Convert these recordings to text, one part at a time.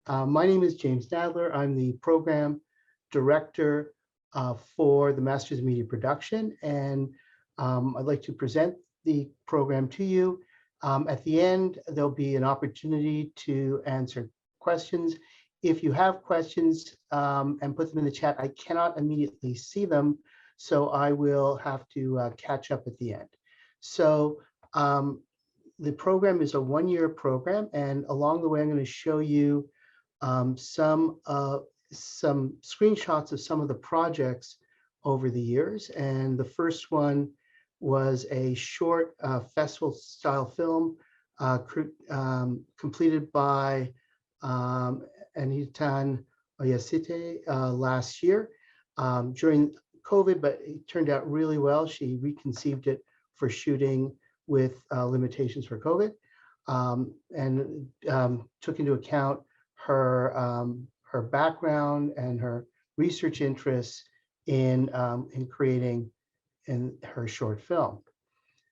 My name is James Nadler. I'm the program director for the Masters of Media Production, and I'd like to present the program to you. At the end, there'll be an opportunity to answer questions. If you have questions and put them in the chat, I cannot immediately see them, so I will have to catch up at the end. So the program is a one-year program, and along the way, I'm going to show you some screenshots of some of the projects over the years. And the first one was a short festival-style film completed by Anitan Oyasite last year during COVID, but it turned out really well. She reconceived it for shooting with limitations for COVID, and took into account her background and her research interests in creating in her short film.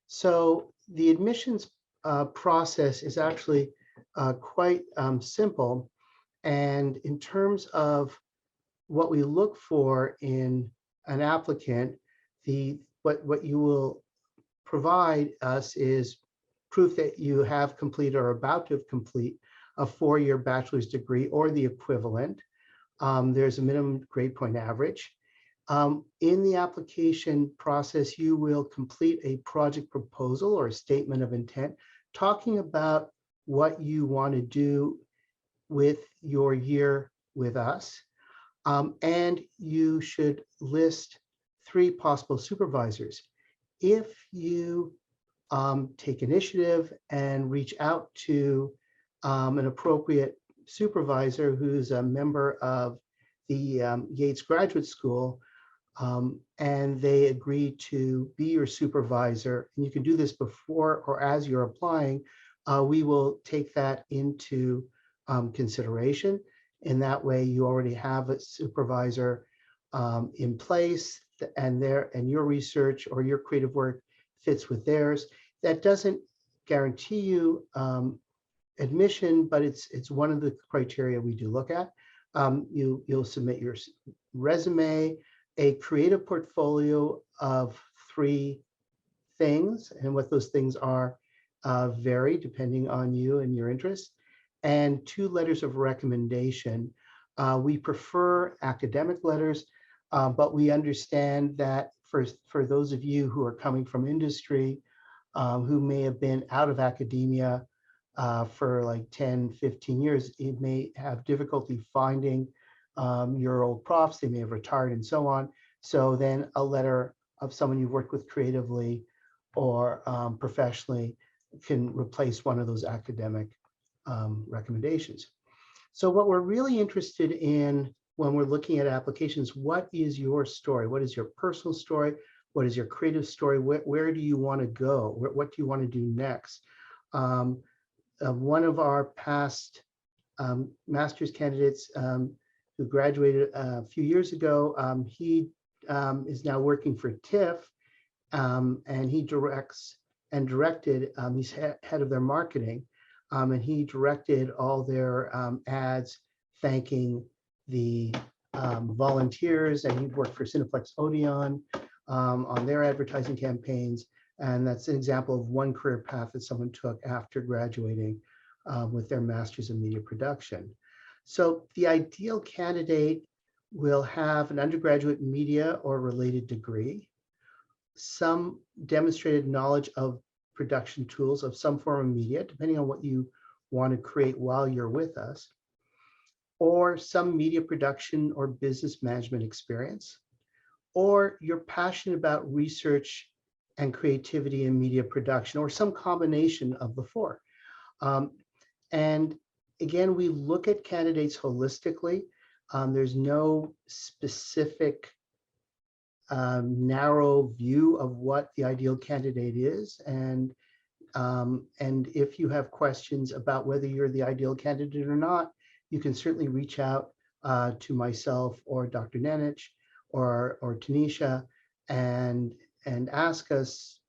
So the admissions process is actually quite simple, and in terms of what we look for in an applicant, what you will provide us is proof that you have completed or are about to complete a four-year bachelor's degree or the equivalent. There's a minimum grade point average. In the application process, you will complete a project proposal or a statement of intent talking about what you want to do with your year with us. And you should list 3 possible supervisors. If you take initiative and reach out to an appropriate supervisor who's a member of the Yates Graduate School, and they agree to be your supervisor, and you can do this before or as you're applying, we will take that into consideration. In that way, you already have a supervisor in place, and your research or your creative work fits with theirs. That doesn't guarantee you admission, but it's one of the criteria we do look at. You'll submit your resume, a creative portfolio of 3 things, and what those things are vary depending on you and your interest, and 2 letters of recommendation. We prefer academic letters, but we understand that for those of you who are coming from industry, who may have been out of academia for like 10, 15 years, it may have difficulty finding your old profs. They may have retired and so on. So then a letter of someone you've worked with creatively or professionally can replace one of those academic recommendations. So what we're really interested in when we're looking at applications, what is your story? What is your personal story? What is your creative story? Where do you want to go? What do you want to do next? One of our past master's candidates who graduated a few years ago, he is now working for TIFF, and he directs and directed, he's head of their marketing, and he directed all their ads thanking the volunteers, and he worked for Cineplex Odeon on their advertising campaigns. And that's an example of one career path that someone took after graduating with their master's in media production. So the ideal candidate will have an undergraduate media or related degree, some demonstrated knowledge of production tools of some form of media, depending on what you want to create while you're with us, or some media production or business management experience, or you're passionate about research and creativity in media production, or some combination of the 4. And again, we look at candidates holistically. There's no specific narrow view of what the ideal candidate is. And if you have questions about whether you're the ideal candidate or not, you can certainly reach out to myself or Dr. Nenich or Tanisha and ask us,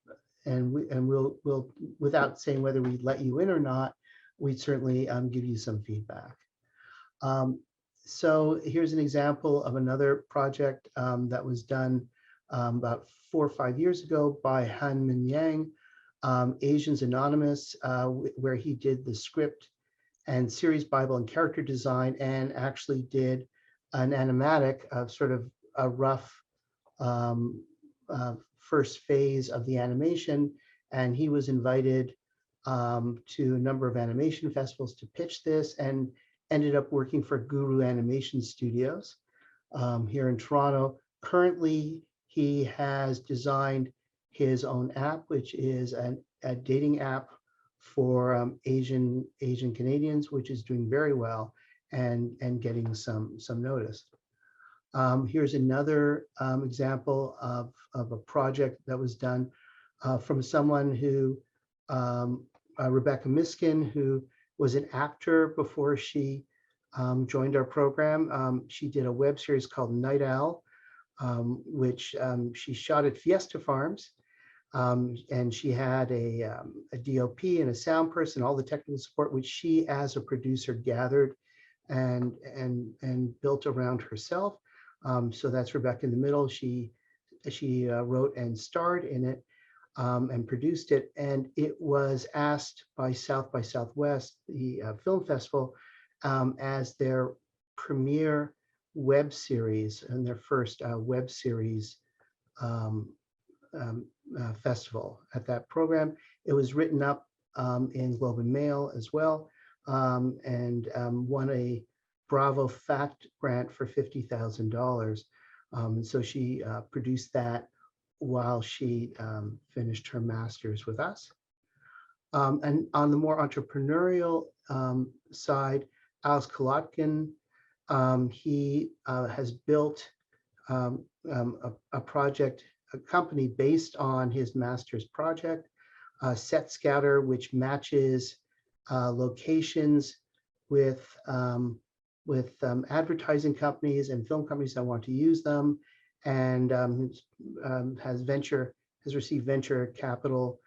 and we'll without saying whether we let you in or not, we'd certainly give you some feedback. So here's an example of another project that was done about 4 or 5 years ago by Han Min Yang, Asians Anonymous, where he did the script and series Bible and character design, and actually did an animatic of sort of a rough first phase of the animation. And he was invited to a number of animation festivals to pitch this, and ended up working for Guru Animation Studios here in Toronto. Currently, he has designed his own app, which is a dating app for Asian Canadians, which is doing very well and getting some notice. Here's another example of a project that was done from someone who, Rebecca Miskin, who was an actor before she joined our program. She did a web series called Night Owl, which she shot at Fiesta Farms. And she had a DOP and a sound person, all the technical support, which she as a producer gathered and built around herself. So that's Rebecca in the middle. She wrote and starred in it and produced it. And it was asked by South by Southwest, the film festival, as their premiere web series and their first web series festival at that program. It was written up in Globe and Mail as well, and won a Bravo Fact grant for $50,000. So she produced that while she finished her master's with us. And on the more entrepreneurial side, Alice Kolotkin, he has built a project, a company based on his master's project, Set Scouter, which matches locations with advertising companies and film companies that want to use them, and has received venture capital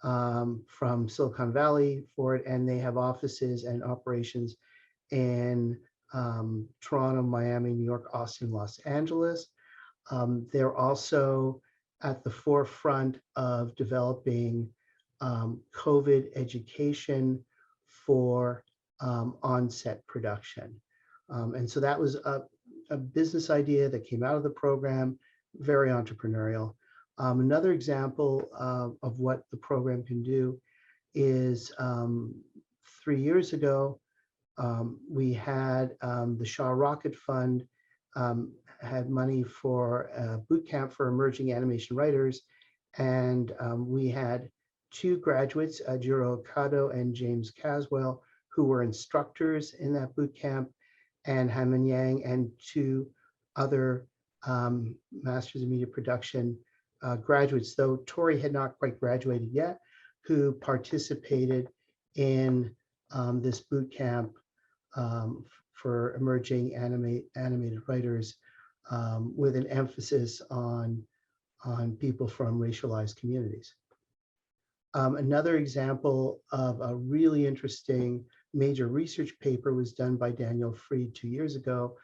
from Silicon Valley for it, and they have offices and operations in Toronto, Miami, New York, Austin, Los Angeles. They're also at the forefront of developing COVID education for on-set production. And so that was a business idea that came out of the program, very entrepreneurial. Another example of what the program can do is 3 years ago, we had the Shaw Rocket Fund had money for a boot camp for emerging animation writers. And we had 2 graduates, Jiro Okado and James Caswell, who were instructors in that boot camp, and Han Min Yang, and 2 other Masters of Media Production graduates, though Tori had not quite graduated yet, who participated in this boot camp for emerging animated writers, with an emphasis on people from racialized communities. Another example of a really interesting major research paper was done by Daniel Freed 2 years ago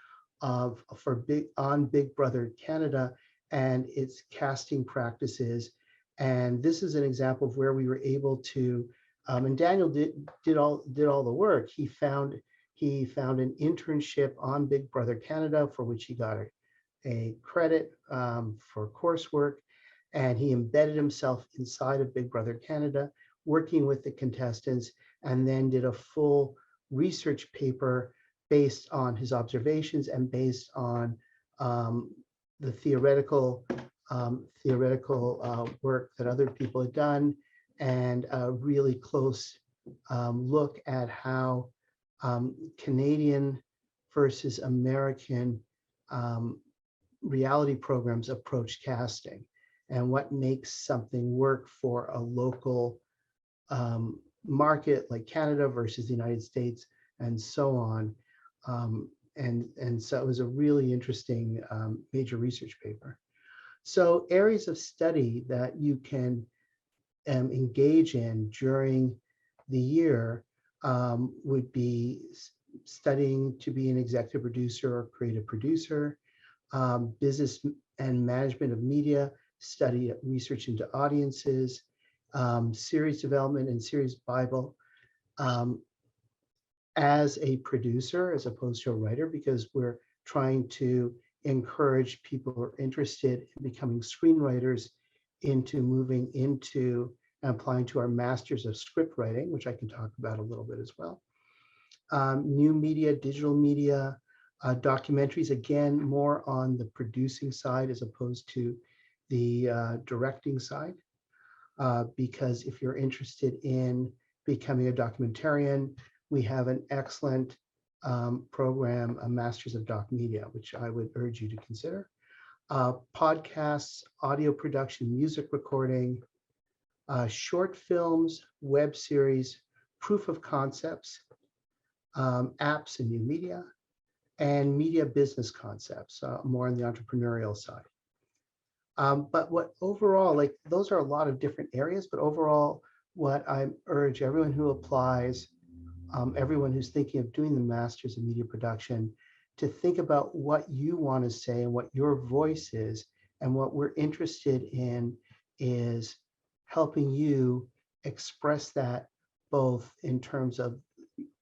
on Big Brother Canada and its casting practices. And this is an example of where we were able to, and Daniel did all the work. He found an internship on Big Brother Canada, for which he got a credit for coursework, and he embedded himself inside of Big Brother Canada, working with the contestants, and then did a full research paper based on his observations and based on the theoretical work that other people had done, and a really close look at how Canadian versus American reality programs approach casting, and what makes something work for a local market like Canada versus the United States, and so on. And so it was a really interesting major research paper. So areas of study that you can engage in during the year would be studying to be an executive producer or creative producer, business and management of media, study research into audiences, series development and series Bible, as a producer as opposed to a writer, because we're trying to encourage people who are interested in becoming screenwriters into moving into and applying to our masters of script writing, which I can talk about a little bit as well. New media, digital media, documentaries, again, more on the producing side as opposed to the directing side. Because if you're interested in becoming a documentarian, we have an excellent program, a Masters of Doc Media, which I would urge you to consider. Podcasts, audio production, music recording, short films, web series, proof of concepts, apps and new media, and media business concepts, more on the entrepreneurial side. But what overall, like those are a lot of different areas, but overall, what I urge everyone who applies, everyone who's thinking of doing the Masters of Media Production, to think about what you want to say and what your voice is. And what we're interested in is helping you express that both in terms of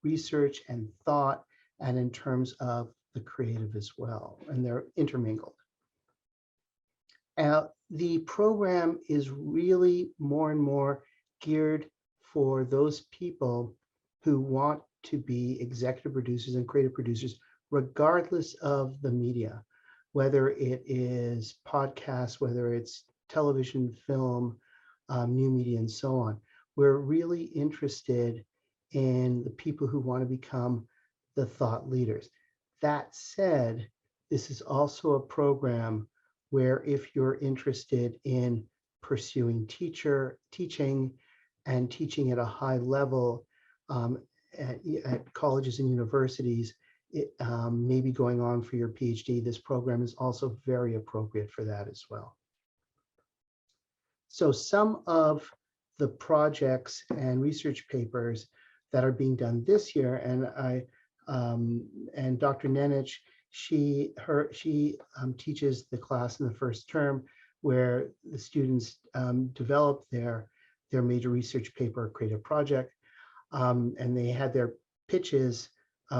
research and thought and in terms of the creative as well. And they're intermingled. The program is really more and more geared for those people who want to be executive producers and creative producers, regardless of the media, whether it is podcasts, whether it's television, film, new media, and so on. We're really interested in the people who want to become the thought leaders. That said, this is also a program where if you're interested in pursuing teaching and teaching at a high level at colleges and universities, maybe going on for your PhD, this program is also very appropriate for that as well. So some of the projects and research papers that are being done this year, and Dr. Nenich, she teaches the class in the first term where the students develop their major research paper, creative project, and they had their pitches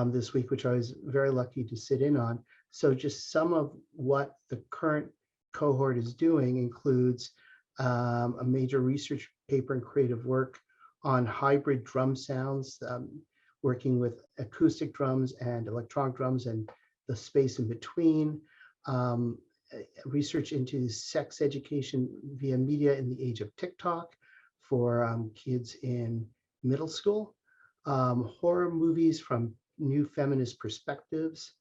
this week, which I was very lucky to sit in on. So just some of what the current cohort is doing includes a major research paper and creative work on hybrid drum sounds, working with acoustic drums and electronic drums and the space in between, research into sex education via media in the age of TikTok for kids in middle school, horror movies from new feminist perspectives,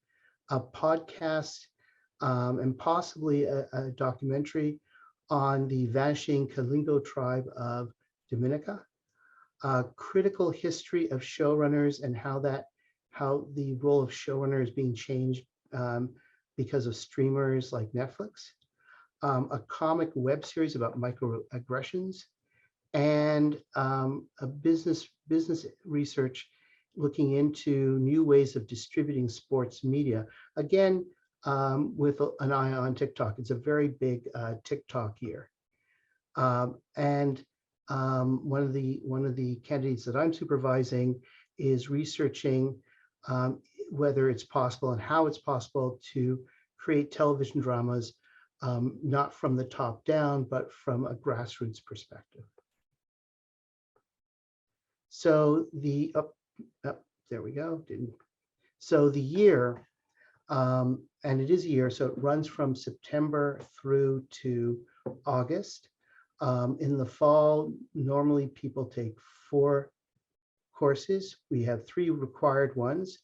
a podcast, and possibly a documentary on the vanishing Kalingo tribe of Dominica, critical history of showrunners and how the role of showrunner is being changed because of streamers like Netflix, a comic web series about microaggressions, and a business research looking into new ways of distributing sports media. Again, with an eye on TikTok. It's a very big TikTok year. And one of the candidates that I'm supervising is researching whether it's possible and how it's possible to create television dramas, not from the top down, but from a grassroots perspective. So there we go. So the year, and it is a year, so it runs from September through to August. In the fall, normally people take 4 courses. We have 3 required ones.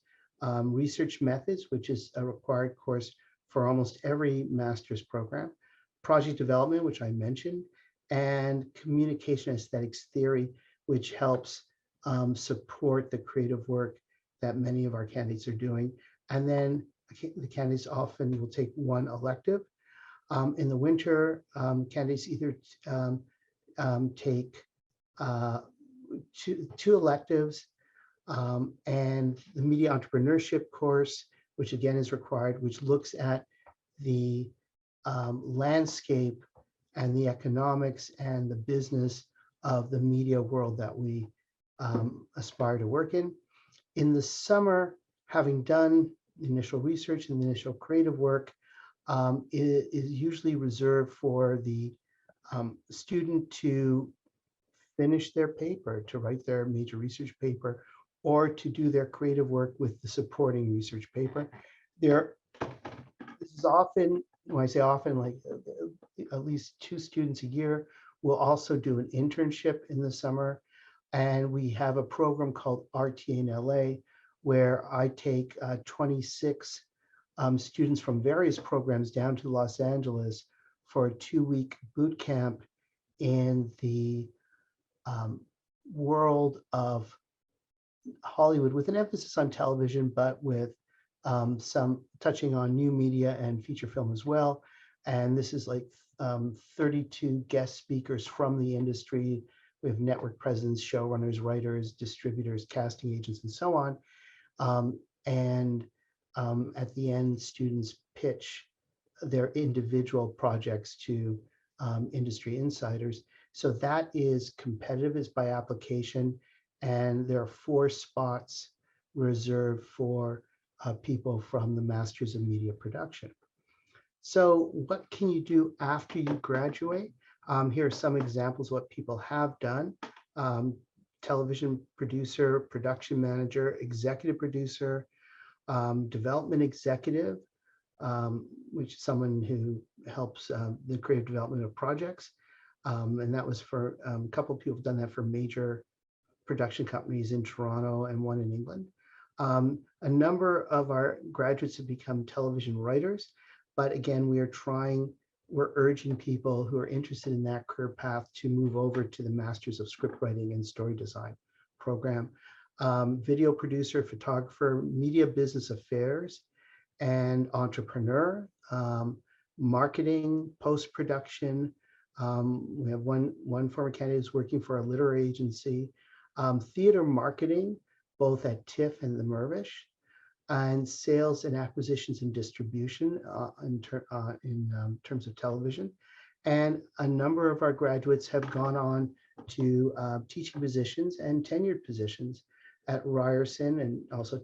Research methods, which is a required course for almost every master's program. Project development, which I mentioned, and communication aesthetics theory, which helps support the creative work that many of our candidates are doing. And then the candidates often will take 1 elective. In the winter, candidates either take 2 electives and the media entrepreneurship course, which again is required, which looks at the landscape and the economics and the business of the media world that we aspire to work in. In the summer, having done initial research and the initial creative work, is usually reserved for the student to finish their paper, to write their major research paper, or to do their creative work with the supporting research paper. This is often, when I say often, like at least 2 students a year will also do an internship in the summer. And we have a program called RTA in LA, where I take 26 students from various programs down to Los Angeles for a 2-week boot camp in the world of Hollywood, with an emphasis on television, but with some touching on new media and feature film as well. And this is like 32 guest speakers from the industry. We have network presidents, showrunners, writers, distributors, casting agents, and so on. At the end, students pitch their individual projects to industry insiders. So that is competitive, is by application, and there are 4 spots reserved for people from the Masters of Media Production. So what can you do after you graduate? Here are some examples of what people have done. Television producer, production manager, executive producer, development executive, which is someone who helps the creative development of projects. And that was for a couple of people have done that for major production companies in Toronto and one in England. A number of our graduates have become television writers, but again, we're urging people who are interested in that career path to move over to the Masters of Script Writing and Story Design program. Video producer, photographer, media business affairs, and entrepreneur, marketing, post-production. We have one former candidate who's working for a literary agency, theater marketing, both at TIFF and the Mirvish, and sales and acquisitions and distribution in terms of television. And a number of our graduates have gone on to teaching positions and tenured positions at Ryerson, and also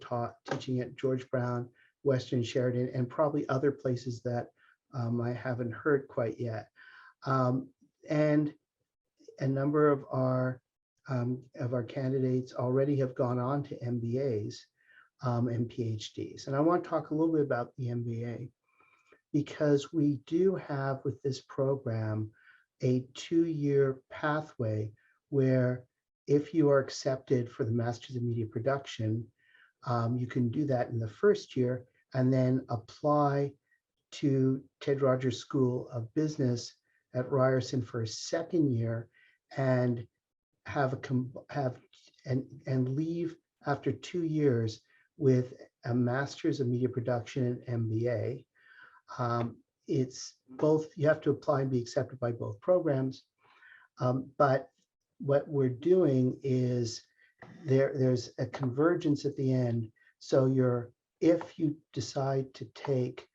teaching at George Brown, Western Sheridan, and probably other places that I haven't heard quite yet. And a number of our candidates already have gone on to MBAs and PhDs. And I want to talk a little bit about the MBA, because we do have with this program a 2-year pathway where if you are accepted for the Masters of Media Production, you can do that in the first year and then apply to Ted Rogers School of Business at Ryerson for a second year and leave after 2 years with a Masters of Media Production and MBA. It's both, you have to apply and be accepted by both programs. But what we're doing is there's a convergence at the end. So if you decide to take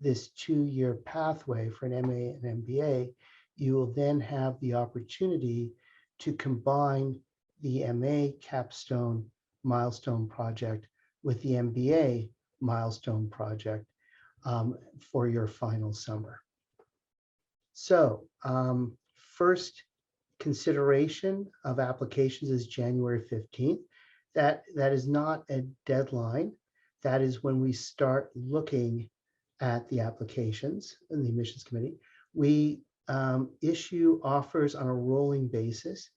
this 2-year pathway for an MA and MBA, you will then have the opportunity to combine the MA capstone milestone project with the MBA milestone project for your final summer. So first consideration of applications is January 15th. That is not a deadline. That is when we start looking at the applications in the admissions committee. We issue offers on a rolling basis.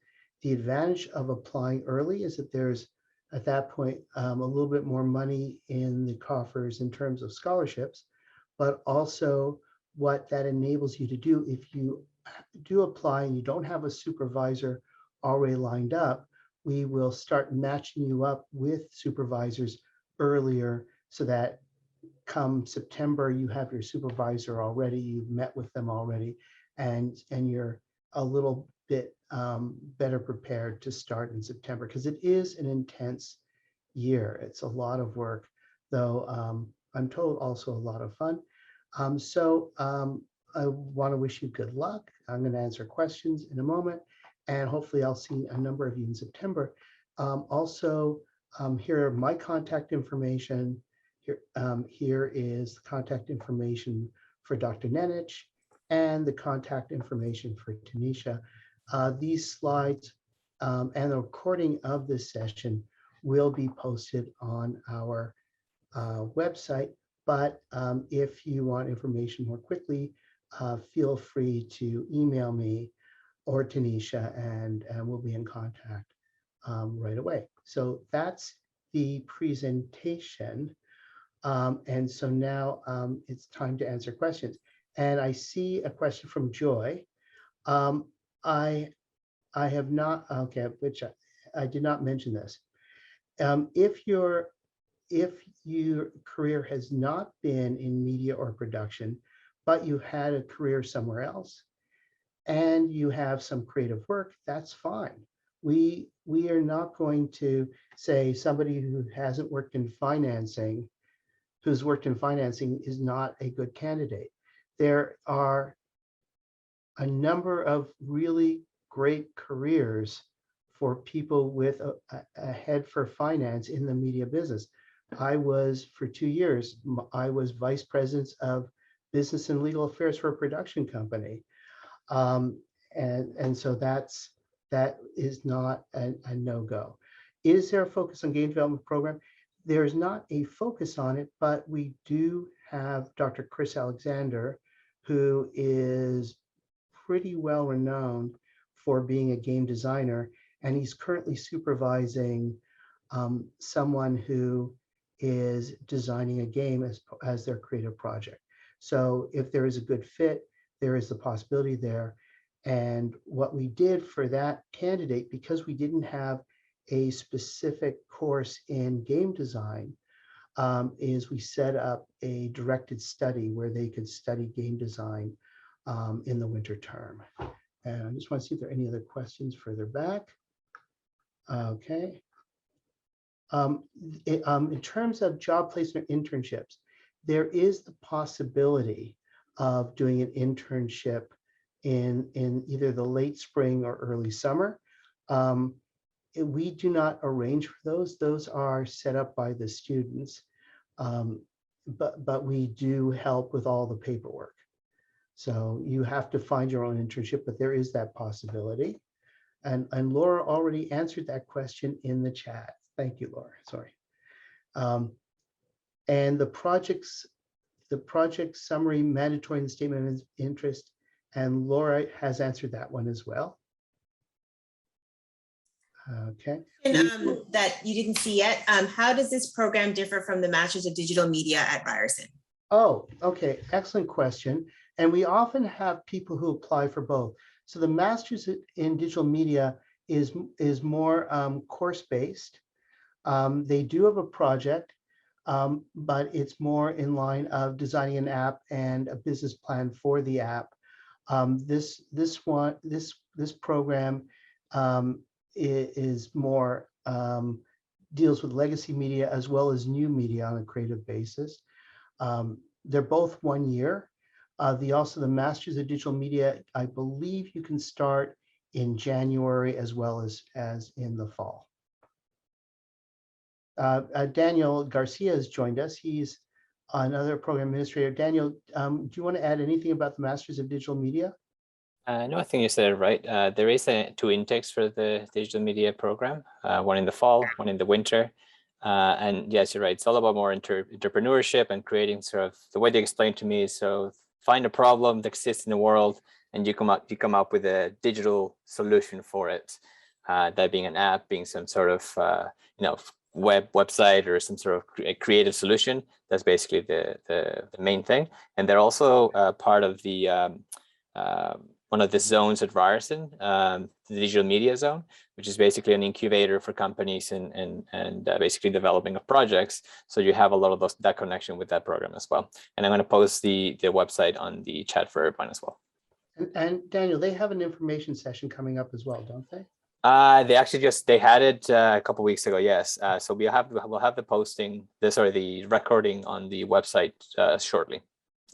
The advantage of applying early is that there's, at that point, a little bit more money in the coffers in terms of scholarships, but also what that enables you to do, if you do apply and you don't have a supervisor already lined up, we will start matching you up with supervisors earlier, so that come September, you have your supervisor already, you've met with them already, and you're a little bit better prepared to start in September, because it is an intense year. It's a lot of work, though I'm told also a lot of fun. I want to wish you good luck. I'm going to answer questions in a moment, and hopefully I'll see a number of you in September. Here are my contact information. Here is the contact information for Dr. Nenich and the contact information for Tanisha. These slides and the recording of this session will be posted on our website. But if you want information more quickly, feel free to email me or Tanisha, and we'll be in contact right away. So that's the presentation. And so now it's time to answer questions. And I see a question from Joy. I have not, okay, which I did not mention this. If your career has not been in media or production, but you had a career somewhere else and you have some creative work, that's fine. We are not going to say somebody who hasn't worked in financing, who's worked in financing, is not a good candidate. There are a number of really great careers for people with a head for finance in the media business. I was, for 2 years, I was vice president of business and legal affairs for a production company. And so that is not a no-go. Is there a focus on game development program? There's not a focus on it, but we do have Dr. Chris Alexander, who is pretty well renowned for being a game designer, and he's currently supervising someone who is designing a game as their creative project. So if there is a good fit, there is the possibility there. And what we did for that candidate, because we didn't have a specific course in game design, is we set up a directed study where they could study game design in the winter term. And I just want to see if there are any other questions further back. Okay. In terms of job placement internships, there is the possibility of doing an internship in either the late spring or early summer. We do not arrange for those. Those are set up by the students, but we do help with all the paperwork. So you have to find your own internship, but there is that possibility. And Laura already answered that question in the chat. Thank you, Laura. Sorry. And the project summary mandatory in the statement of interest, and Laura has answered that one as well. Okay. And that you didn't see yet. How does this program differ from the Masters of Digital Media at Ryerson? Oh, okay. Excellent question. And we often have people who apply for both. So the Masters in Digital Media is more course-based. They do have a project, but it's more in line of designing an app and a business plan for the app. This program is more deals with legacy media as well as new media on a creative basis. They're both 1 year. The Masters of Digital Media, I believe you can start in January as well as in the fall. Daniel Garcia has joined us. He's another program administrator. Daniel, do you want to add anything about the Masters of Digital Media? No, I think you said it right. There is 2 intakes for the digital media program, one in the fall, one in the winter. And yes, you're right. It's all about more entrepreneurship and creating sort of, the way they explained to me is, so find a problem that exists in the world and you come up with a digital solution for it. That being an app, being some sort of website or some sort of creative solution. That's basically the main thing. And they're also part of the one of the zones at Ryerson, the digital media zone, which is basically an incubator for companies and basically developing of projects. So you have a lot of that connection with that program as well. And I'm going to post the website on the chat for everyone as well. And Daniel, they have an information session coming up as well, don't they? They actually they had it a couple weeks ago. Yes. So we'll have the posting, the recording on the website shortly.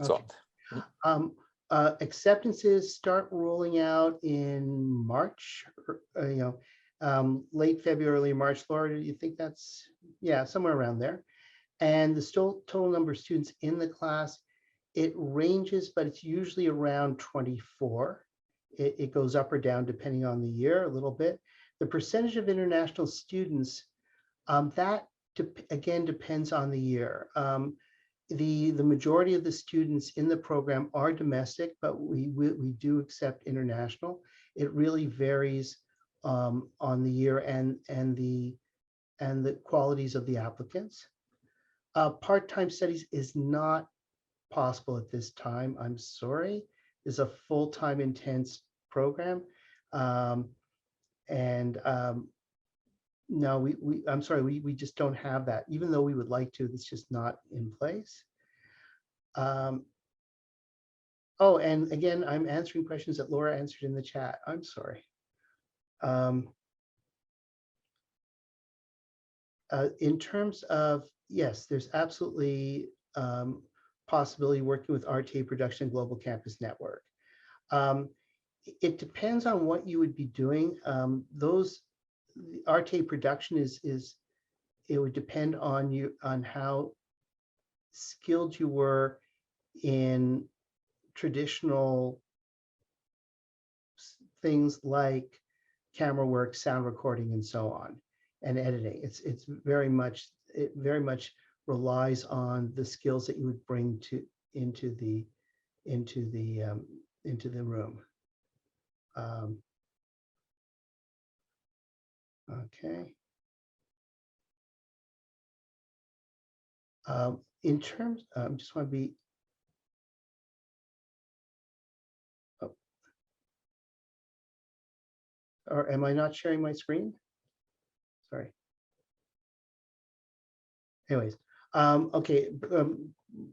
So. Okay. Acceptances start rolling out in March, late February, early March. Laura, do you think that's, yeah, somewhere around there? And the total number of students in the class, it ranges, but it's usually around 24. It goes up or down depending on the year a little bit. The percentage of international students, that again depends on the year. The majority of the students in the program are domestic, but we do accept international. It really varies on the year and the qualities of the applicants. Part-time studies is not possible at this time. I'm sorry. It's a full-time intense program. No, I'm sorry, we just don't have that. Even though we would like to, it's just not in place. Oh, and again, I'm answering questions that Laura answered in the chat. I'm sorry. In terms of, yes, there's absolutely possibility working with RTA Production Global Campus Network. It depends on what you would be doing. RTA Production it would depend on you, on how skilled you were in traditional things like camera work, sound recording, and so on, and editing. It very much relies on the skills that you would bring into the room. Okay. In terms, just want to be. Oh. Or am I not sharing my screen? Sorry. Anyways, okay.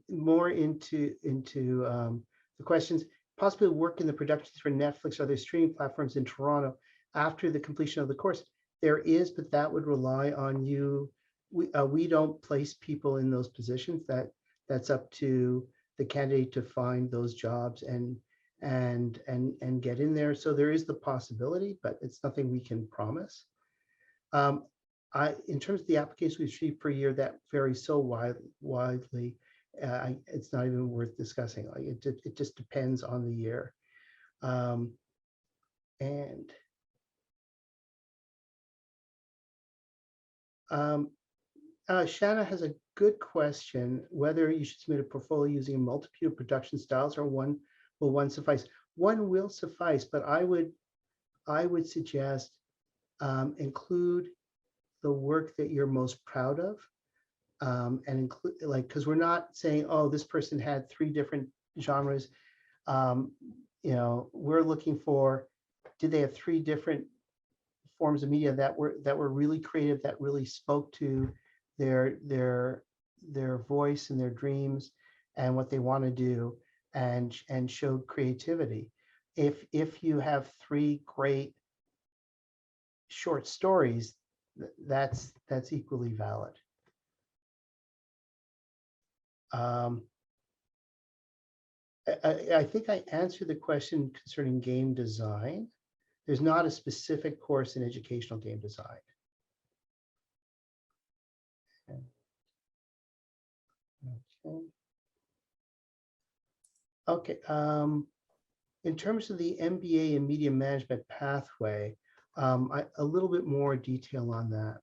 More into the questions. Possibly work in the productions for Netflix or other streaming platforms in Toronto after the completion of the course. There is, but that would rely on you. We don't place people in those positions. That's up to the candidate to find those jobs and get in there. So there is the possibility, but it's nothing we can promise. In terms of the applications we receive per year, that varies so widely. It's not even worth discussing. Like it just depends on the year. Shanna has a good question, whether you should submit a portfolio using a multitude of production styles or will one suffice? One will suffice, but I would suggest include the work that you're most proud of, and include, like, because we're not saying, oh, this person had 3 different genres. We're looking for, did they have 3 different forms of media that were really creative, that really spoke to their voice and their dreams and what they want to do, and showed creativity. If you have 3 great short stories, that's equally valid. I think I answered the question concerning game design. There's not a specific course in educational game design. Okay. In terms of the MBA in media management pathway, a little bit more detail on that.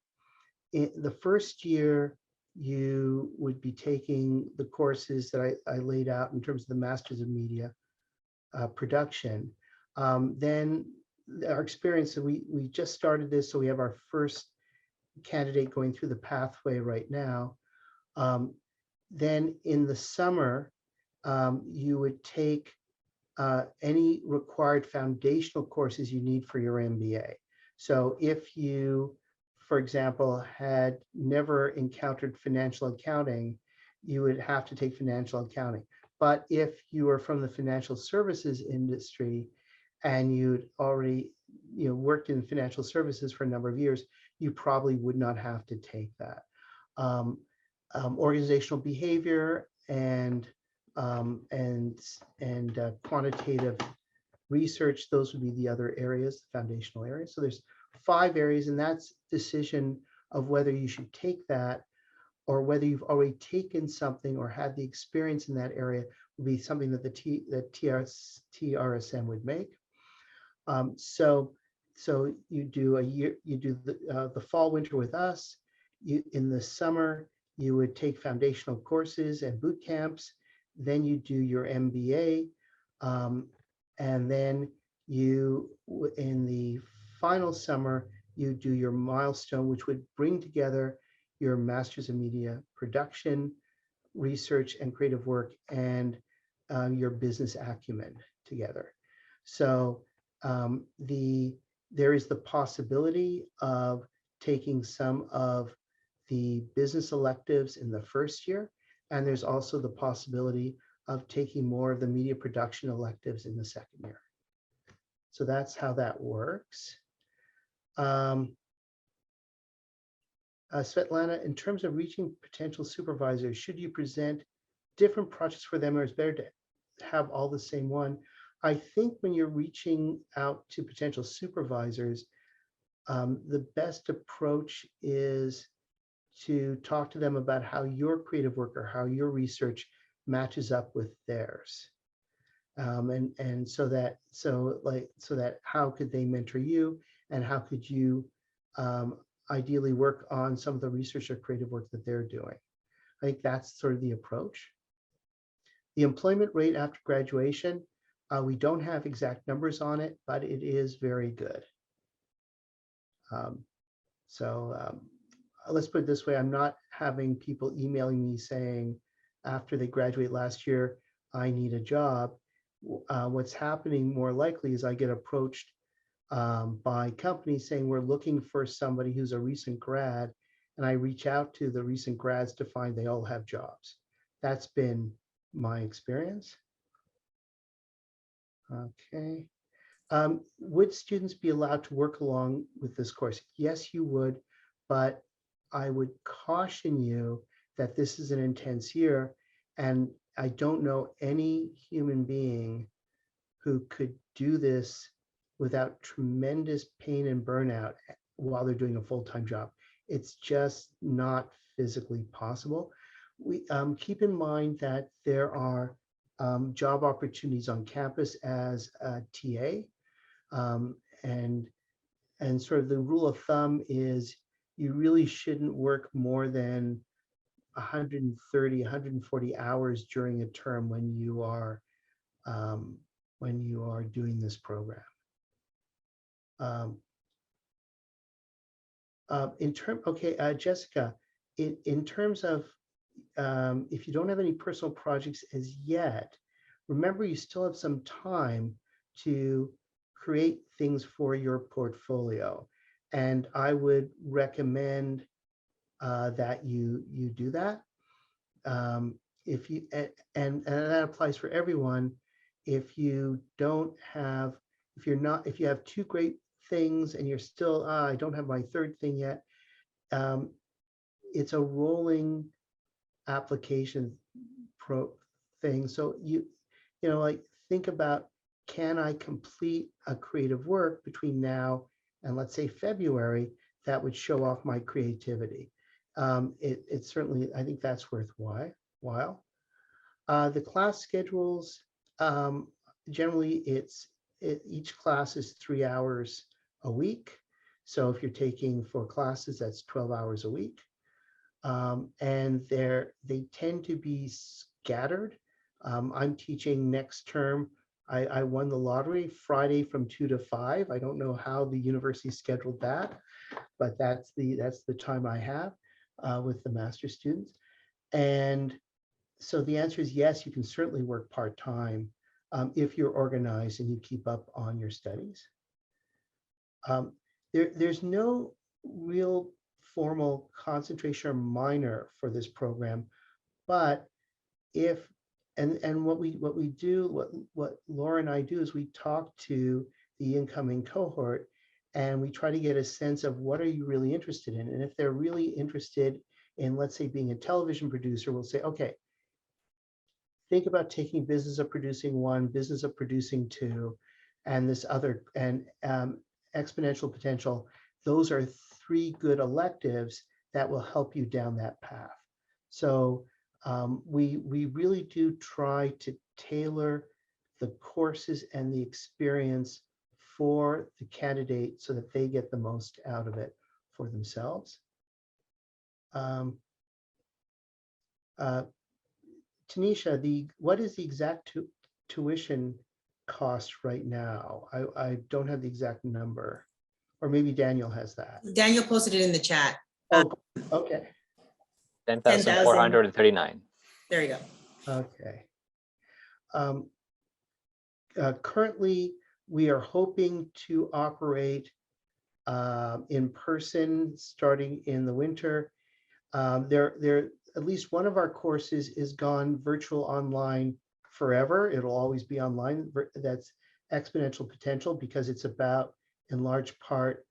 The first year, you would be taking the courses that I laid out in terms of the Masters of Media Production. Then our experience, so we just started this, so we have our first candidate going through the pathway right now. Then in the summer, you would take any required foundational courses you need for your MBA. So if you, for example, had never encountered financial accounting, you would have to take financial accounting. But if you are from the financial services industry and you'd already worked in financial services for a number of years, you probably would not have to take that. Organizational behavior and quantitative research, those would be the other areas, foundational areas. So there's 5 areas, and that's decision of whether you should take that or whether you've already taken something or had the experience in that area would be something that the TRSM would make. So you do a year, you do the fall, winter with us. In the summer, you would take foundational courses and boot camps. Then you do your MBA. And then in the final summer, you do your milestone, which would bring together your Masters in Media Production, Research and Creative Work, and your business acumen together. So there is the possibility of taking some of the business electives in the first year, and there's also the possibility of taking more of the media production electives in the second year. So that's how that works. Svetlana, in terms of reaching potential supervisors, should you present different projects for them, or is it better to have all the same one? I think when you're reaching out to potential supervisors, the best approach is to talk to them about how your creative work or how your research matches up with theirs. And so that how could they mentor you, and how could you ideally work on some of the research or creative work that they're doing. I think that's sort of the approach. The employment rate after graduation, we don't have exact numbers on it, but it is very good. Let's put it this way, I'm not having people emailing me saying after they graduate last year, I need a job. What's happening more likely is I get approached by companies saying we're looking for somebody who's a recent grad, and I reach out to the recent grads to find they all have jobs. That's been my experience. Okay. Would students be allowed to work along with this course? Yes, you would, but I would caution you that this is an intense year, and I don't know any human being who could do this without tremendous pain and burnout while they're doing a full-time job. It's just not physically possible. We keep in mind that there are job opportunities on campus as a TA, and sort of the rule of thumb is you really shouldn't work more than 130, 140 hours during a term when you are doing this program. Jessica, in terms of if you don't have any personal projects as yet, remember you still have some time to create things for your portfolio. And I would recommend that you do that. If you and that applies for everyone. If you have 2 great things and you're still, I don't have my 3rd thing yet, it's a rolling application thing. So like think about, can I complete a creative work between now and let's say February that would show off my creativity? It certainly, I think that's worthwhile. The class schedules, generally each class is 3 hours a week. So if you're taking 4 classes, that's 12 hours a week. And they tend to be scattered. I'm teaching next term. I won the lottery Friday from 2 to 5. I don't know how the university scheduled that, but that's the time I have with the master's students. And so the answer is yes, you can certainly work part-time if you're organized and you keep up on your studies. There's no real formal concentration or minor for this program, but what we do, what Laura and I do is we talk to the incoming cohort, and we try to get a sense of what are you really interested in. And if they're really interested in, let's say, being a television producer, we'll say, okay, think about taking business of producing one, business of producing two, and this other, and exponential potential. Those are three good electives that will help you down that path. So we really do try to tailor the courses and the experience for the candidate so that they get the most out of it for themselves. Tanisha, what is the exact tuition cost right now? I don't have the exact number, or maybe Daniel has that. Daniel posted it in the chat. Oh, okay. 10,439. There you go. Okay. Currently, we are hoping to operate in person starting in the winter. At least one of our courses is gone virtual online forever. It'll always be online. That's exponential potential, because it's about, in large part,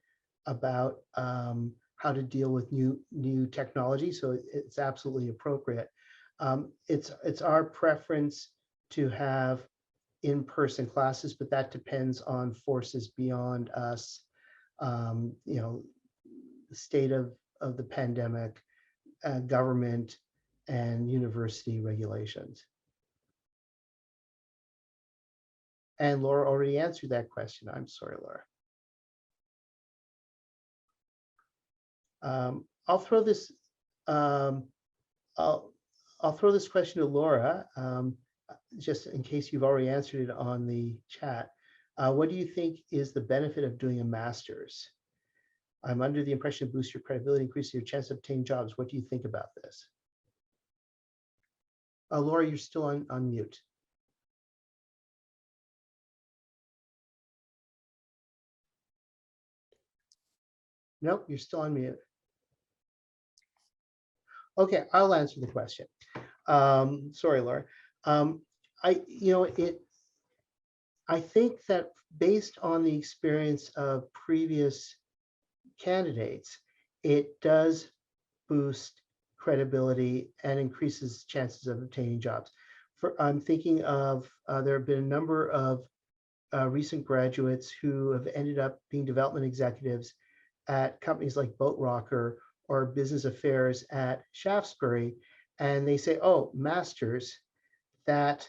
about how to deal with new technology. So it's absolutely appropriate. It's our preference to have in-person classes, but that depends on forces beyond us. The state of the pandemic, government, and university regulations. And Laura already answered that question. I'm sorry, Laura. I'll throw this. I'll throw this question to Laura, just in case you've already answered it on the chat. What do you think is the benefit of doing a master's? I'm under the impression it boosts your credibility, increases your chance of obtaining jobs. What do you think about this? Laura, you're still on mute. Nope, you're still on mute. Okay, I'll answer the question. Sorry, Laura. I think that based on the experience of previous candidates, it does boost credibility and increases chances of obtaining jobs. I'm thinking of, there have been a number of recent graduates who have ended up being development executives at companies like Boat Rocker or business affairs at Shaftesbury, and they say, oh, masters, that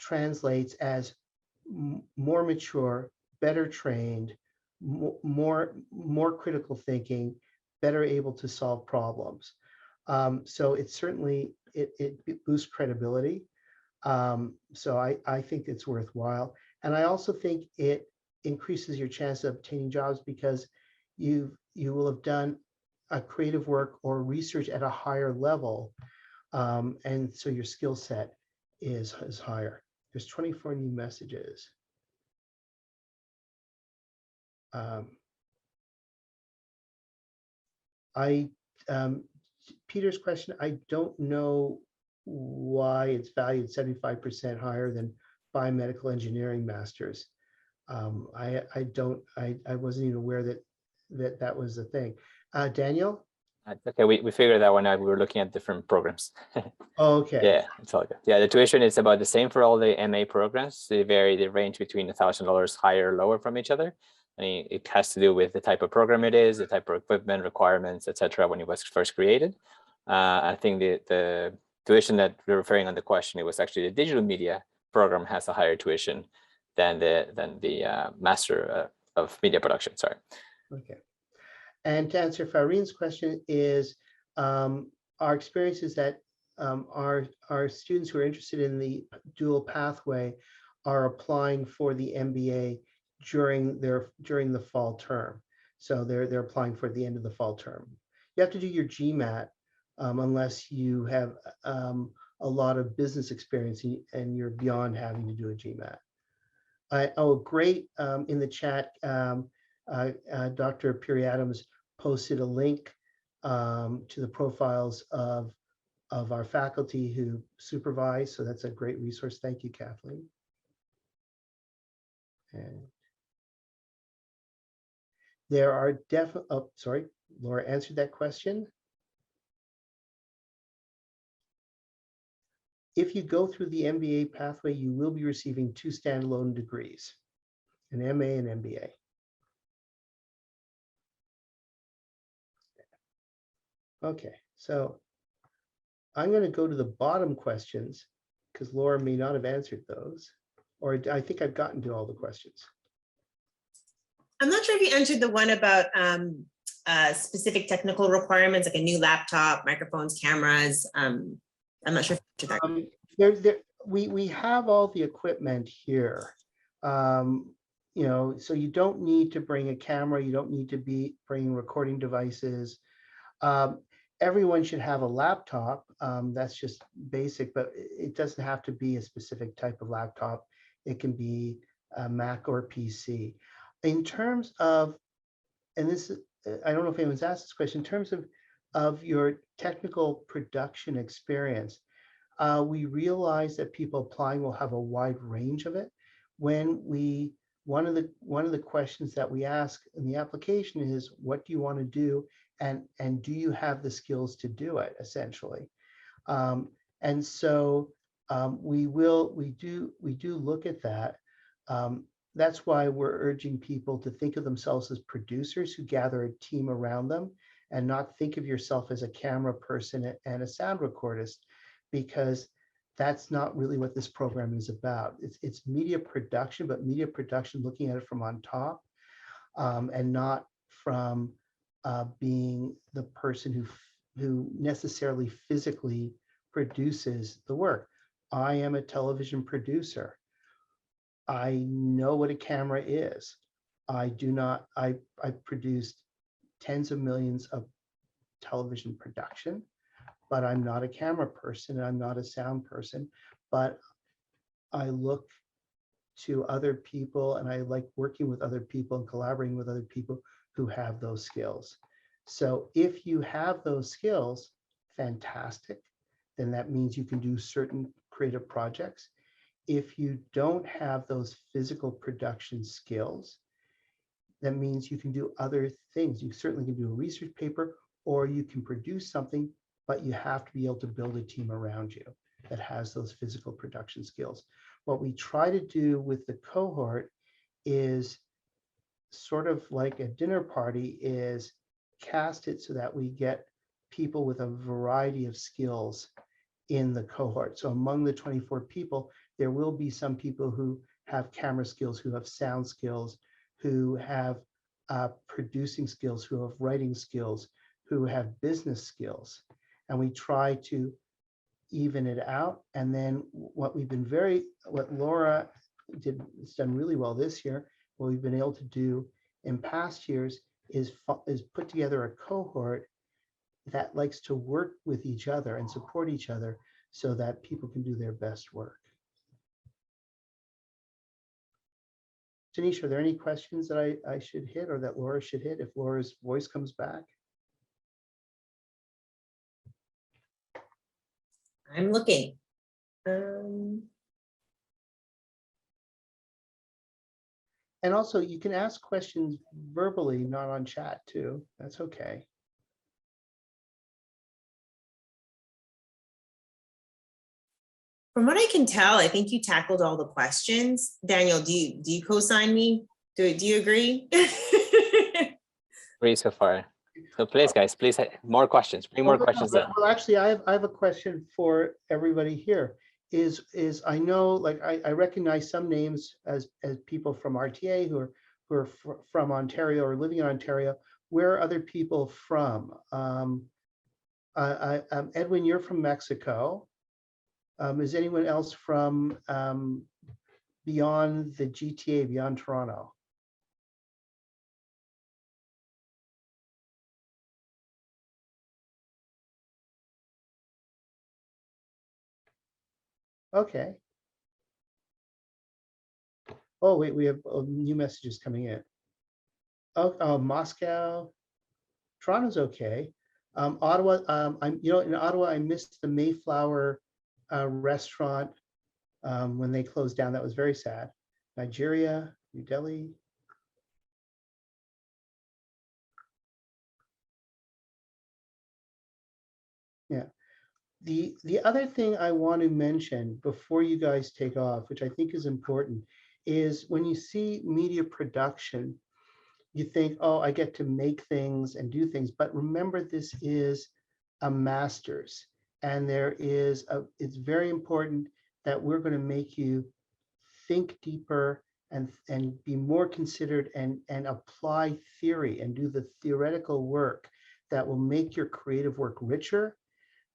translates as more mature, better trained, more critical thinking, better able to solve problems. So it certainly, it boosts credibility. So I think it's worthwhile. And I also think it increases your chance of obtaining jobs, because you will have done a creative work or research at a higher level. And so your skill set is higher. There's 24 new messages. Peter's question, I don't know why it's valued 75% higher than biomedical engineering masters. I wasn't even aware that was a thing. Daniel? Okay, we figured that one out. We were looking at different programs. Okay. Yeah, it's all good. Yeah, the tuition is about the same for all the MA programs. They range between $1,000 higher or lower from each other. I mean, it has to do with the type of program it is, the type of equipment requirements, etc. when it was first created. I think the tuition that we're referring on the question, it was actually the digital media program has a higher tuition than the Master of Media Production. Sorry. Okay. And to answer Farin's question is, our experience is that our students who are interested in the dual pathway are applying for the MBA during the fall term. So they're applying for the end of the fall term. You have to do your GMAT unless you have a lot of business experience and you're beyond having to do a GMAT. Great, in the chat, Dr. Piri Adams posted a link to the profiles of our faculty who supervise. So that's a great resource. Thank you, Kathleen. And There are definitely, oh, sorry, Laura answered that question. If you go through the MBA pathway, you will be receiving 2 standalone degrees, an MA and MBA. Okay, so I'm going to go to the bottom questions because Laura may not have answered those, or I think I've gotten to all the questions. I'm not sure if you answered the one about specific technical requirements, like a new laptop, microphones, cameras. I'm not sure if you answered that. We have all the equipment here. You know, so you don't need to bring a camera. You don't need to bring recording devices. Everyone should have a laptop. That's just basic, but it doesn't have to be a specific type of laptop. It can be a Mac or PC. In terms of, and this, I don't know if anyone's asked this question, in terms of your technical production experience, we realize that people applying will have a wide range of it. One of the questions that we ask in the application is, what do you want to do? And do you have the skills to do it, essentially? And so we do look at that. That's why we're urging people to think of themselves as producers who gather a team around them, and not think of yourself as a camera person and a sound recordist, because that's not really what this program is about. It's media production, but media production looking at it from on top, and not from being the person who necessarily physically produces the work. I am a television producer. I know what a camera is. I produced tens of millions of television production, but I'm not a camera person and I'm not a sound person. But I look to other people and I like working with other people and collaborating with other people who have those skills. So if you have those skills, fantastic. Then that means you can do certain creative projects. If you don't have those physical production skills, that means you can do other things. You certainly can do a research paper, or you can produce something, but you have to be able to build a team around you that has those physical production skills. What we try to do with the cohort is sort of like a dinner party, is cast it so that we get people with a variety of skills in the cohort. So among the 24 people, there will be some people who have camera skills, who have sound skills, who have producing skills, who have writing skills, who have business skills. And we try to even it out. And then what Laura has done really well this year, what we've been able to do in past years is put together a cohort that likes to work with each other and support each other so that people can do their best work. Tanisha, are there any questions that I should hit or that Laura should hit if Laura's voice comes back? I'm looking. And also you can ask questions verbally, not on chat too. That's okay. From what I can tell, I think you tackled all the questions. Daniel, do you co-sign me? Do you agree? Agree so far. So please, guys, please, more questions. Bring more questions in. Well, actually, I have a question for everybody here. Is I know, like, I recognize some names as people from RTA who are from Ontario or living in Ontario. Where are other people from? Edwin, you're from Mexico. Is anyone else from beyond the GTA, beyond Toronto? Okay. Oh, wait, we have new messages coming in. Oh, Moscow, Toronto's okay. Ottawa, in Ottawa, I missed the Mayflower restaurant when they closed down. That was very sad. Nigeria, New Delhi. Yeah. The other thing I want to mention before you guys take off, which I think is important, is when you see media production, you think, oh, I get to make things and do things. But remember, this is a master's. And it's very important that we're going to make you think deeper and be more considered and apply theory and do the theoretical work that will make your creative work richer,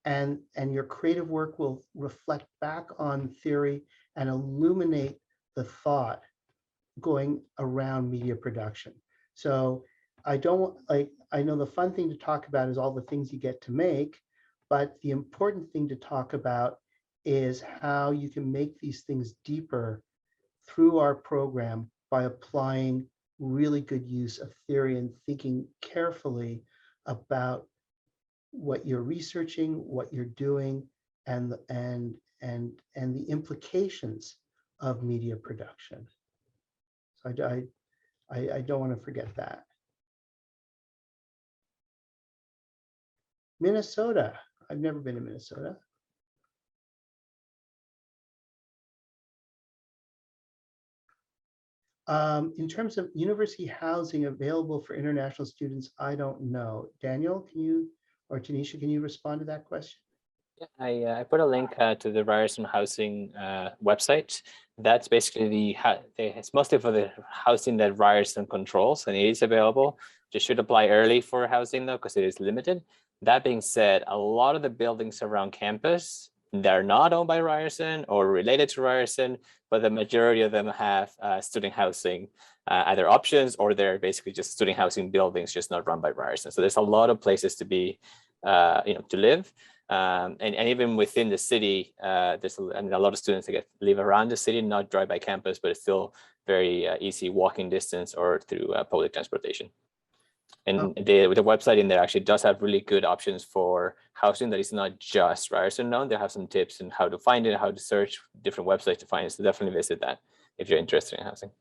and your creative work will reflect back on theory and illuminate the thought going around media production. So I know the fun thing to talk about is all the things you get to make, but the important thing to talk about is how you can make these things deeper through our program by applying really good use of theory and thinking carefully about what you're researching, what you're doing, and the implications of media production. So I don't want to forget that. Minnesota. I've never been to Minnesota. In terms of university housing available for international students, I don't know. Daniel, can you, or Tanisha, can you respond to that question? Yeah, I put a link to the Ryerson Housing website. That's basically it's mostly for the housing that Ryerson controls, and it is available. Just should apply early for housing though, because it is limited. That being said, a lot of the buildings around campus, they're not owned by Ryerson or related to Ryerson, but the majority of them have student housing, either options, or they're basically just student housing buildings, just not run by Ryerson. So there's a lot of places to be, to live. And even within the city, there's a lot of students that live around the city, not drive by campus, but it's still very easy walking distance or through public transportation. And the website in there actually does have really good options for housing that is not just Ryerson known. They have some tips on how to find it, how to search different websites to find it. So definitely visit that if you're interested in housing.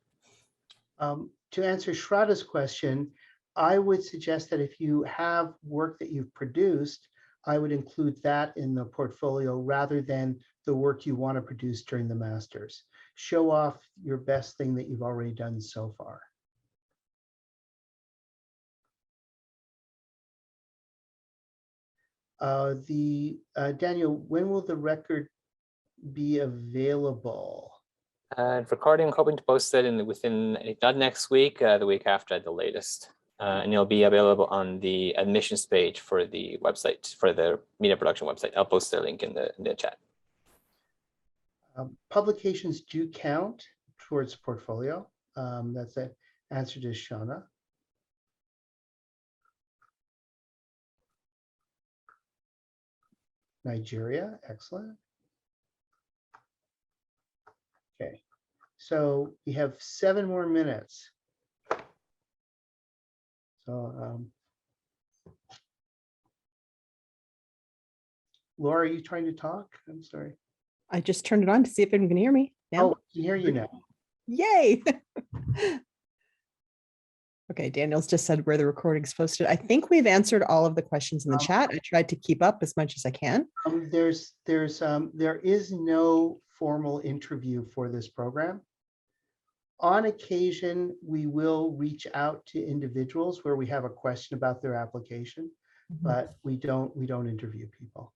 To answer Shraddha's question, I would suggest that if you have work that you've produced, I would include that in the portfolio rather than the work you want to produce during the master's. Show off your best thing that you've already done so far. Daniel, when will the record be available? Recording, hoping to post it within, if not next week, the week after at the latest. And it'll be available on the admissions page for the website, for the media production website. I'll post the link in the chat. Publications do count towards portfolio. That's the answer to Shauna. Nigeria, excellent. Okay, so we have 7 more minutes. So, Laura, are you trying to talk? I'm sorry. I just turned it on to see if anyone can hear me. Now? Oh, I can hear you now. Yay. Okay, Daniel's just said where the recording's posted. I think we've answered all of the questions in the chat. I tried to keep up as much as I can. There is no formal interview for this program. On occasion, we will reach out to individuals where we have a question about their application, but we don't interview people.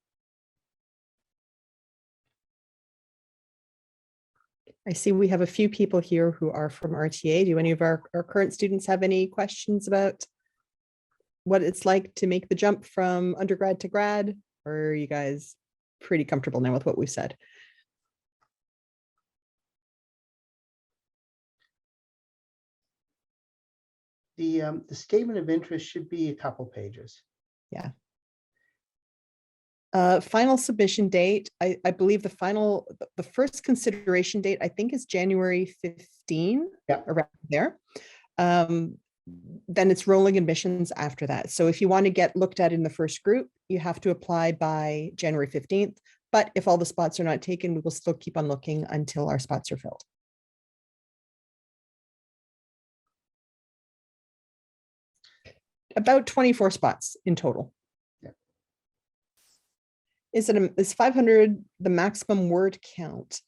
I see we have a few people here who are from RTA. Do any of our current students have any questions about what it's like to make the jump from undergrad to grad? Or are you guys pretty comfortable now with what we've said? The statement of interest should be a couple pages. Yeah. Final submission date, I believe the first consideration date, I think, is January 15, yeah, around there. Then it's rolling admissions after that. So if you want to get looked at in the first group, you have to apply by January 15th. But if all the spots are not taken, we will still keep on looking until our spots are filled. About 24 spots in total. Is 500 the maximum word count?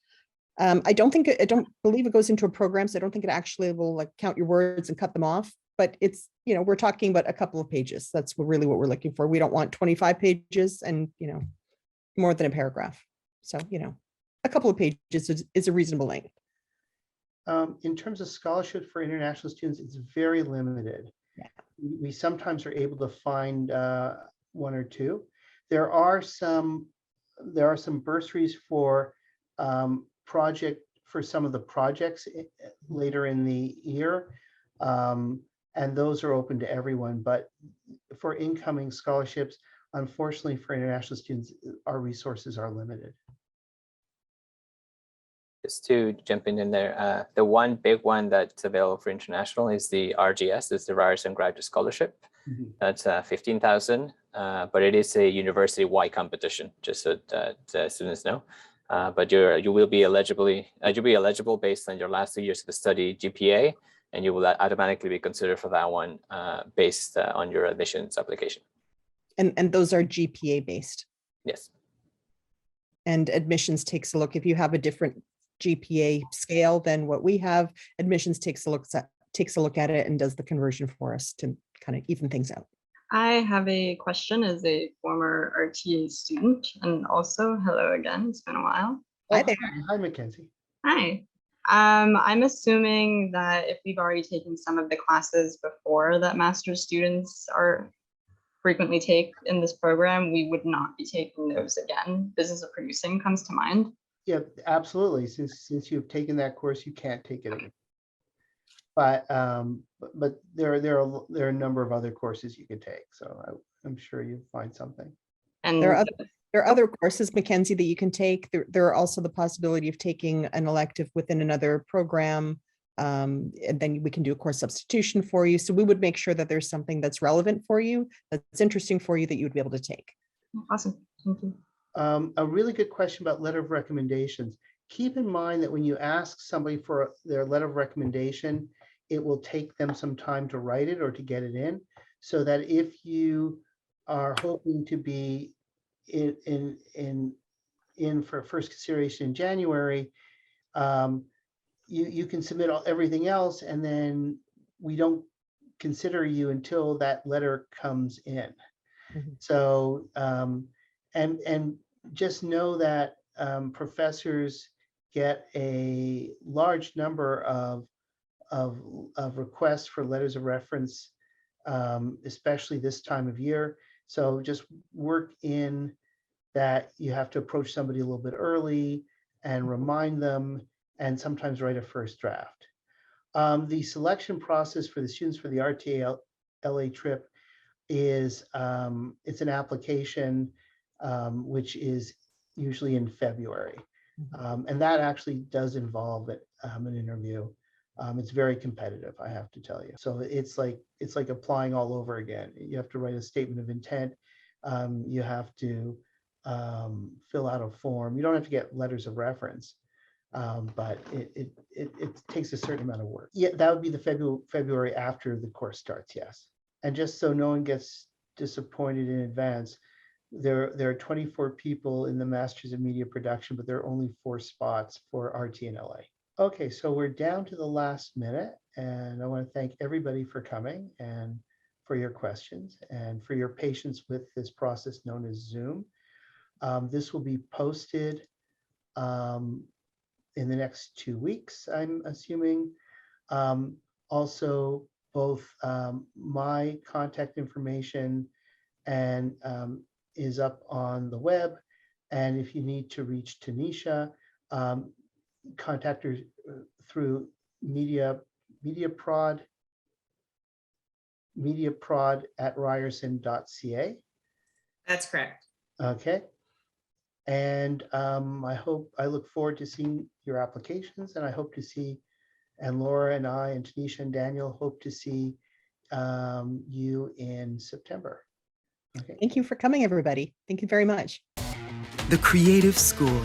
I don't believe it goes into a program, so I don't think it actually will like count your words and cut them off, but it's, we're talking about a couple of pages. That's really what we're looking for. We don't want 25 pages and, more than a paragraph. So, a couple of pages is a reasonable length. In terms of scholarship for international students, it's very limited. Yeah. We sometimes are able to find one or two. There are some bursaries for some of the projects later in the year, and those are open to everyone. But for incoming scholarships, unfortunately, for international students, our resources are limited. Just to jump in there, the one big one that's available for international is the RGS, is the Ryerson Graduate Scholarship. Mm-hmm. That's 15,000, but it is a university-wide competition, just so that students know. But you will be eligible based on your last 2 years of the study GPA, and you will automatically be considered for that one based on your admissions application. And those are GPA based. Yes. And admissions takes a look. If you have a different GPA scale than what we have, admissions takes a look at it and does the conversion for us to kind of even things out. I have a question as a former RTA student, and also hello again. It's been a while. Hi there. Hi, Mackenzie. Hi. I'm assuming that if we've already taken some of the classes before that master's students are frequently take in this program, we would not be taking those again. Business of producing comes to mind. Yeah, absolutely. Since you've taken that course, you can't take it again. But there are a number of other courses you could take. So I'm sure you'll find something. And There are other courses, Mackenzie, that you can take. There are also the possibility of taking an elective within another program. And then we can do a course substitution for you. So we would make sure that there's something that's relevant for you, that's interesting for you, that you would be able to take. awesome. Thank you. A really good question about letter of recommendations. Keep in mind that when you ask somebody for their letter of recommendation, it will take them some time to write it or to get it in. So that if you are hoping to be in for first consideration in January, you can submit everything else, and then we don't consider you until that letter comes in. Mhm. So and just know that professors get a large number of requests for letters of reference, especially this time of year. So just work in that you have to approach somebody a little bit early and remind them, and sometimes write a first draft. The selection process for the students for the RTA LA trip is it's an application which is usually in February. And that actually does involve an interview. It's very competitive, I have to tell you. So it's like applying all over again. You have to write a statement of intent. You have to fill out a form. You don't have to get letters of reference, but it takes a certain amount of work. Yeah, that would be the February after the course starts, yes. And just so no one gets disappointed in advance, there are 24 people in the Masters of Media Production, but there are only 4 spots for RT in LA. Okay, so we're down to the last minute, and I want to thank everybody for coming and for your questions and for your patience with this process known as Zoom. This will be posted in the next 2 weeks, I'm assuming. Also, both my contact information and is up on the web. And if you need to reach Tanisha, contact her through MediaProd at ryerson.ca. That's correct. Okay. And I look forward to seeing your applications, and I hope to see, and Laura and I and Tanisha and Daniel hope to see you in September. Okay. Thank you for coming, everybody. Thank you very much. The Creative School.